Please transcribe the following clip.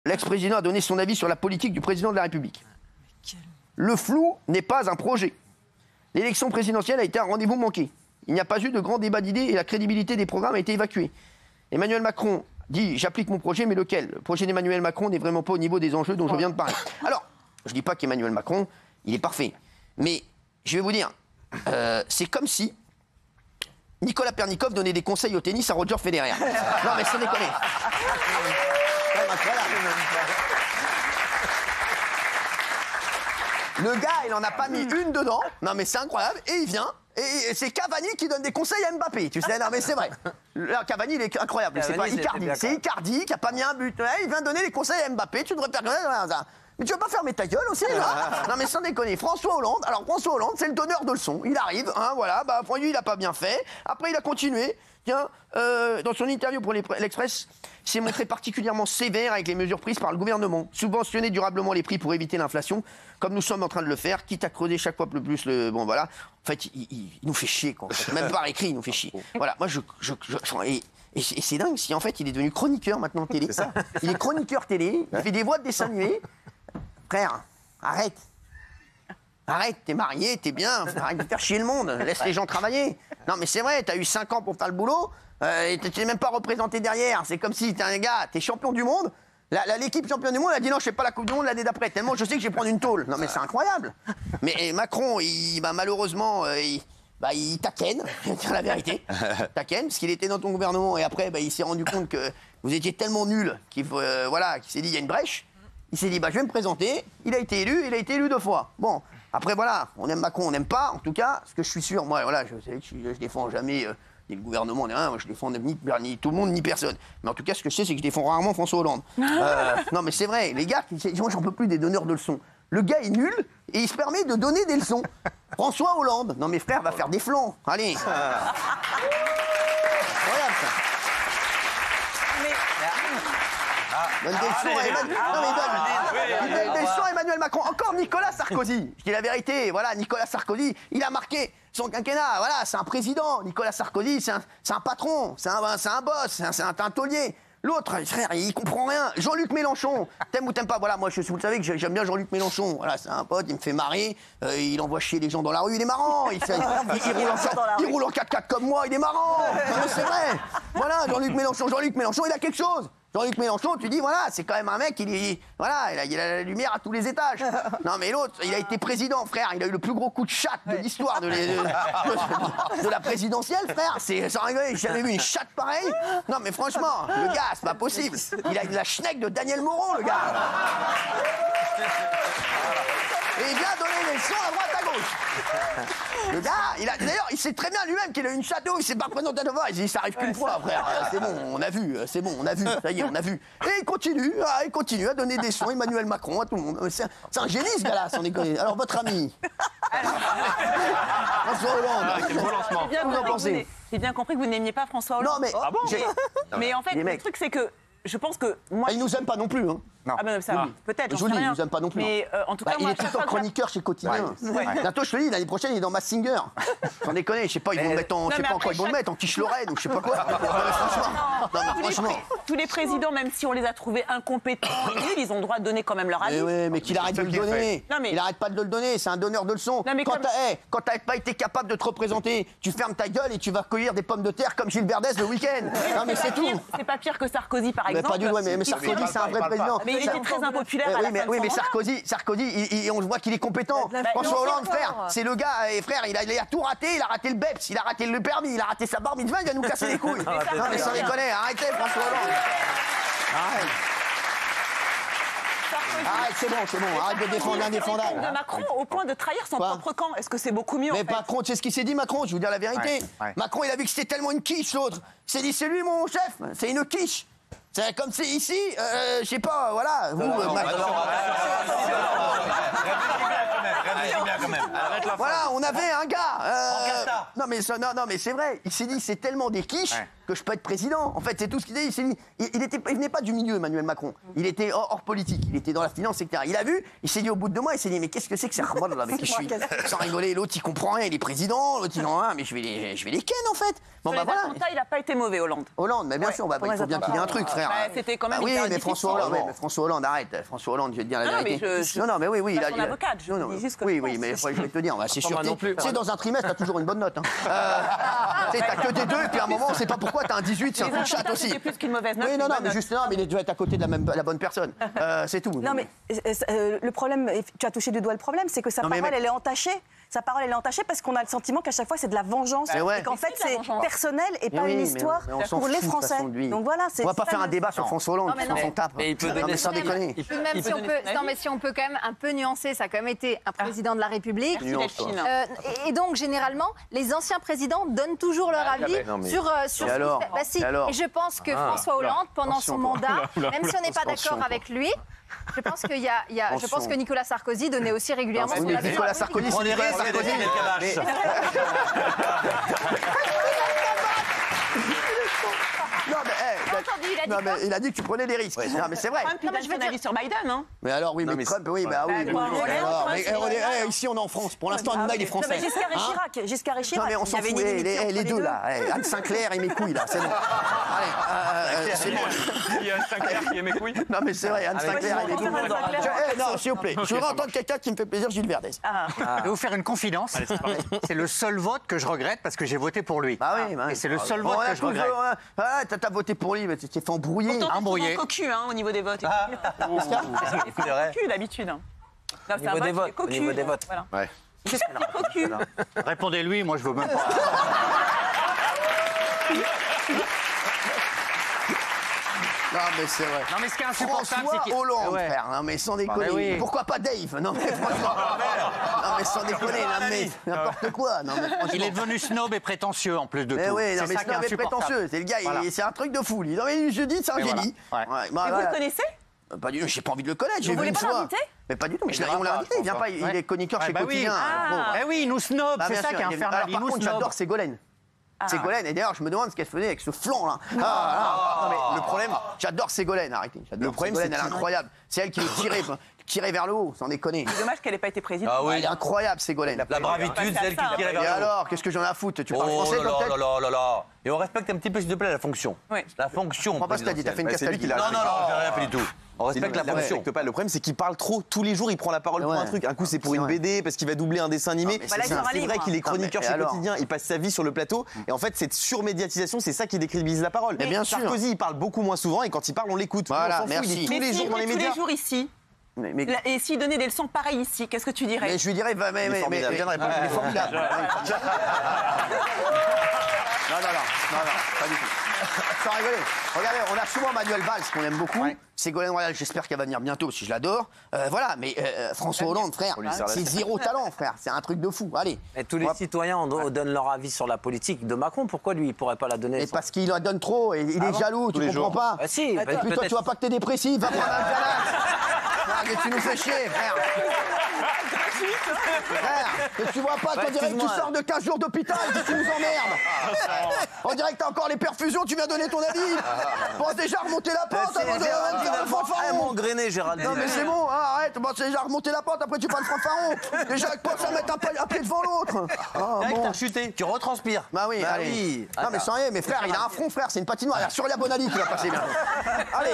L'ex-président a donné son avis sur la politique du président de la République. Le flou n'est pas un projet. L'élection présidentielle a été un rendez-vous manqué. Il n'y a pas eu de grand débat d'idées et la crédibilité des programmes a été évacuée. Emmanuel Macron dit « j'applique mon projet », mais lequel? Le projet d'Emmanuel Macron n'est vraiment pas au niveau des enjeux dont je viens de parler. Alors, je ne dis pas qu'Emmanuel Macron, il est parfait. Mais je vais vous dire, c'est comme si Nicolas Pernikov donnait des conseils au tennis à Roger Federer. Non mais sans déconner. Le gars, il en a pas mis une dedans. Non mais c'est incroyable. Et il vient. Et c'est Cavani qui donne des conseils à Mbappé. Tu sais, non mais c'est vrai. Là, Cavani, il est incroyable. C'est pas Icardi. C'est Icardi qui a pas mis un but. Il vient donner des conseils à Mbappé. Tu devrais faire ça. Mais tu veux pas fermer ta gueule aussi, là? Non mais sans déconner, François Hollande, alors François Hollande, c'est le donneur de leçons. Il arrive, hein, voilà, bah pour lui, il a pas bien fait. Après, il a continué. Tiens, dans son interview pour l'Express, il s'est montré particulièrement sévère avec les mesures prises par le gouvernement. Subventionner durablement les prix pour éviter l'inflation, comme nous sommes en train de le faire, quitte à creuser chaque fois plus le... Bon, voilà. En fait, il nous fait chier, quoi. En fait. Même par écrit, il nous fait chier. Voilà, moi, et c'est dingue, si en fait, il est devenu chroniqueur maintenant télé. C'est ça. Il est chroniqueur télé, il fait des voix de dessin animé. Frère, arrête. Arrête, t'es marié, t'es bien, arrête de faire chier le monde, laisse les gens travailler. Non mais c'est vrai, t'as eu 5 ans pour faire le boulot, et t'es même pas représenté derrière. C'est comme si t'es un gars, t'es champion du monde, l'équipe championne du monde a dit non, je fais pas la Coupe du Monde l'année d'après, tellement je sais que je vais prendre une tôle. Non mais c'est incroyable. Mais Macron, malheureusement, il taquine, je vais dire la vérité. Taquine, parce qu'il était dans ton gouvernement, et après, il s'est rendu compte que vous étiez tellement nul qu'il s'est dit, il y a une brèche. Il s'est dit, je vais me présenter. Il a été élu 2 fois. Bon, après, voilà, on aime Macron, on n'aime pas. En tout cas, ce que je suis sûr, moi, voilà, je défends jamais ni le gouvernement, ni rien. Moi, je défends ni tout le monde, ni personne. Mais en tout cas, ce que je sais, c'est que je défends rarement François Hollande. Non, mais c'est vrai, les gars, moi, j'en peux plus des donneurs de leçons. Le gars est nul et il se permet de donner des leçons. François Hollande. Non, mes frères, va faire des flancs. Allez. Regarde ça. Donne des leçons à Emmanuel... Il donne des leçons à Emmanuel Macron. Encore Nicolas Sarkozy. Je dis la vérité, voilà, Nicolas Sarkozy, il a marqué son quinquennat. Voilà, c'est un président. Nicolas Sarkozy, c'est un patron, c'est un boss, c'est un taulier. L'autre, frère, il comprend rien. Jean-Luc Mélenchon, t'aimes ou t'aimes pas? Voilà, moi, vous le savez que j'aime bien Jean-Luc Mélenchon. Voilà, c'est un pote, il me fait marrer. Il envoie chier les gens dans la rue, il est marrant. Il roule en 4x4 comme moi, il est marrant. Non, c'est vrai. Voilà, Jean-Luc Mélenchon, il a quelque chose. Jean-Luc Mélenchon, tu dis, voilà, c'est quand même un mec, il a la lumière à tous les étages. Non, mais l'autre, il a été président, frère. Il a eu le plus gros coup de chatte de l'histoire de la présidentielle, frère. C'est sans rigoler, j'ai jamais vu une chatte pareille. Non, mais franchement, le gars, c'est pas possible. Il a la schneck de Daniel Moreau, le gars. Et il vient donner des leçons à droite à gauche. Le gars, d'ailleurs, il sait très bien lui-même qu'il a une château, il s'est pas présenté devant, il dit ça arrive qu'une fois, frère. C'est bon, on a vu, ça y est, on a vu. Et il continue à donner des leçons, Emmanuel Macron, à tout le monde. C'est un génie, ce gars-là, sans déconner. Alors, votre ami François Hollande. Quel beau lancement. Vous en pensez? J'ai bien compris que vous n'aimiez pas François Hollande. Non, mais... Ah bon? Mais en fait, le truc, c'est que je pense que moi... il nous aime pas non plus, hein. Non. Ah ben ça, peut-être, je vous dis, il nous aime pas non plus. Mais en tout cas, il est tout le temps chroniqueur chez Quotidien. Bientôt, je te dis, l'année prochaine, il est dans Masked Singer. Sans déconner, je sais pas, ils vont le mettre en... Je sais pas encore, ils vont le mettre en quiche Lorraine ou je sais pas quoi. Franchement. Tous les présidents, même si on les a trouvés incompétents, ils ont le droit de donner quand même leur avis. Oui, mais qu'il arrête de le donner. Il arrête pas de le donner, c'est un donneur de leçons. Quand t'as pas été capable de te représenter, tu fermes ta gueule et tu vas cueillir des pommes de terre comme Gilles Verdez le week-end. Non, mais c'est tout. C'est pas pire que Sarkozy, par exemple. Pas du tout, mais Sarkozy, c'est un vrai président. Mais il était très impopulaire à la fin de son mandat. Sarkozy, on voit qu'il est compétent. François Hollande, frère, c'est le gars, et frère, il a tout raté, il a raté le BEPS, il a raté le permis, il a raté sa bar mitzvah, il va nous casser les couilles. Non, mais sans déconner, arrêtez, François Hollande. Arrête, c'est bon, arrête de défendre l'indéfendable. De Macron au point de trahir son propre camp. Est-ce que c'est beaucoup mieux? Mais Macron, tu sais ce qu'il s'est dit, Macron? Je vais vous dire la vérité. Macron, il a vu que c'était tellement une quiche, l'autre. Il s'est dit, c'est lui mon chef, c'est une quiche. C'est comme c'est ici, je sais pas, voilà. Vous, Vas-y, bien quand même. Arrête la Voilà, on avait un gars. Casta. Non mais c'est vrai. Il s'est dit c'est tellement des quiches que je peux être président. En fait, c'est tout ce qu'il dit. Il s'est dit, il venait pas du milieu, Emmanuel Macron. Il était hors politique. Il était dans la finance, etc. Il a vu. Il s'est dit au bout de 2 mois, il s'est dit mais qu'est-ce que c'est que ça là avec qui je suis. Sans rigoler, l'autre il comprend rien. Il est président. L'autre il en a. Mais je vais les ken en fait. Bon, bah voilà. Il a pas été mauvais, Hollande. Hollande, mais bien sûr, il faut bien qu'il ait un truc, frère. C'était quand même. Oui, mais François Hollande, arrête. François Hollande, je vais te dire la vérité. Non, mais oui, il a. Son avocate, je dis juste que oui, mais je vais te dire, c'est sûr. Tu sais, dans un trimestre, t'as toujours une bonne note. Tu sais, t'as que des 2, et puis à un moment, on sait pas pourquoi, t'as un 18, c'est un coup de chatte aussi. C'est plus qu'une mauvaise note. Oui, non, mais juste, mais il doit être à côté de la bonne personne. C'est tout. Non, mais le problème, tu as touché du doigt le problème, c'est que sa parole, elle est entachée. Sa parole, elle est entachée parce qu'on a le sentiment qu'à chaque fois, c'est de la vengeance. Et qu'en fait, c'est personnel et pas une histoire pour les Français. Donc voilà, on va pas faire un débat sur François Hollande, on s'en tape. Mais il peut donner sans déconner. Même si on peut quand même un peu nuancer, ça a quand même été un président de la République. Et donc, généralement, les anciens présidents donnent toujours leur avis sur ce qui se fait. Et je pense que François Hollande, pendant son mandat, même si on n'est pas d'accord avec lui, je pense que Nicolas Sarkozy donnait aussi régulièrement son avis. Nicolas Sarkozy, c'est Nicolas Sarkozy. Non, mais il a dit que tu prenais des risques. Non, mais c'est vrai. Trump, il donne son avis sur Biden, hein. Mais alors, oui, mais Trump, oui, bah oui. Ici, on est en France. Pour l'instant, on est français. Giscard et Chirac. Non, mais on s'en fout. Les deux, là. Anne Sinclair et mes couilles, là. C'est bon. Allez, c'est bon. Il y a Anne Sinclair qui est mes couilles. Non, mais c'est vrai, Anne Sinclair et mes couilles. Non, s'il vous plaît. Je voudrais entendre quelqu'un qui me fait plaisir, Gilles Verdez. Je vais vous faire une confidence. C'est le seul vote que je regrette parce que j'ai voté pour lui. Bah oui, et c'est le seul vote que je regrette. T'as voté pour lui, mais tu t'es fait embrouiller. Embrouillé. Cocu, hein, au niveau des votes. C'est vrai. Cocu, d'habitude. Au niveau des votes. Voilà. Ouais. Cocu. Répondez-lui, moi je veux même pas. Non, mais c'est vrai. Non, mais ce qui est insupportable, c'est François qu'il... Hollande, frère. Non, mais sans déconner. oui. Pourquoi pas Dave? Non, mais franchement. Non, mais sans déconner, non, mais n'importe quoi. Non, mais franchement. Il est devenu snob et prétentieux en plus de tout. Oui, non, c'est mais ça qui est snob et insupportable. prétentieux. C'est le gars, Voilà. c'est un truc de fou, lui. Non, mais je dis, c'est un génie. voilà. Ouais, Et vous le connaissez? Pas du tout, j'ai pas envie de le connaître, j'ai vu voulez une pas fois. l'inviter? Mais pas du tout, mais on l'a invité, il vient pas, il est chroniqueur chez bah oui. Quotidien. Eh oui, il nous snob, Bah, c'est bien ça sûr, qui est infernal. alors, par contre, j'adore Ségolène. Ségolène, et d'ailleurs, je me demande ce qu'elle faisait avec ce flanc là. Non, mais le problème, j'adore Ségolène, arrêtez. Le problème, Ségolène, elle est incroyable. C'est elle qui le tirait vers le haut, sans déconner. C'est dommage qu'elle n'ait pas été présidente. Ah oui. Elle est incroyable, Ségolène. La bravitude, c'est elle qui tire Et vers le haut. alors, qu'est-ce que j'en ai à foutre? Tu parles français, Oh là peut-être? là là là là. Et on respecte un petit peu, s'il te plaît, la fonction. Oui. La fonction. Je comprends pas ce que t'as dit, t'as fait une présidentielle. cascade. Non, j'ai rien fait du tout. On respecte la fonction. Le problème, c'est qu'il parle trop. Tous les jours, il prend la parole pour un truc. Un coup, c'est pour une BD parce qu'il va doubler un dessin animé. mais C'est vrai qu'il est chroniqueur chez Quotidien. Il passe sa vie sur le plateau. Et en fait, cette surmédiatisation, c'est ça qui décrédibilise la parole. Mais bien sûr. Sarkozy, il parle beaucoup moins souvent. Et quand il parle, on l'écoute. Voilà, On s'en fout, il est merci. tous les jours dans les tous médias. les jours ici. Mais Et s'il donnait des leçons pareilles ici, qu'est-ce que tu dirais? je lui dirais, mais il est formidable. Non, pas du tout. Sans rigoler. Regardez, on a souvent Manuel Valls, qu'on aime beaucoup. Ségolène Royal, j'espère qu'elle va venir bientôt, si je l'adore. Voilà, mais François Hollande, frère, c'est zéro talent, frère. C'est un truc de fou. Allez. Et tous les citoyens donnent leur avis sur la politique de Macron. Pourquoi lui, il pourrait pas la donner? Mais parce qu'il en donne trop, et il est jaloux, tu comprends pas? Ah si, Et puis toi, tu vois pas que t'es dépressif, va prendre un Xanax. Mais tu nous fais chier, frère. Frère, et tu vois pas, on dirait que tu sors de 15 jours d'hôpital et que tu nous emmerdes. On dirait que t'as encore les perfusions, tu viens donner ton avis. Pense déjà remonter la pente avant de faire le fanfaron. Engrainé, Gérald. Non mais c'est bon, arrête, pense déjà remonter la pente, après tu parles fanfaron. Déjà, pense à mettre un pied devant l'autre. T'as chuté, tu retranspires. Bah oui, allez. Non mais sans rien, mais frère, il a un front, frère, c'est une patinoire. Sur la Bonali qui va passer bien. Allez.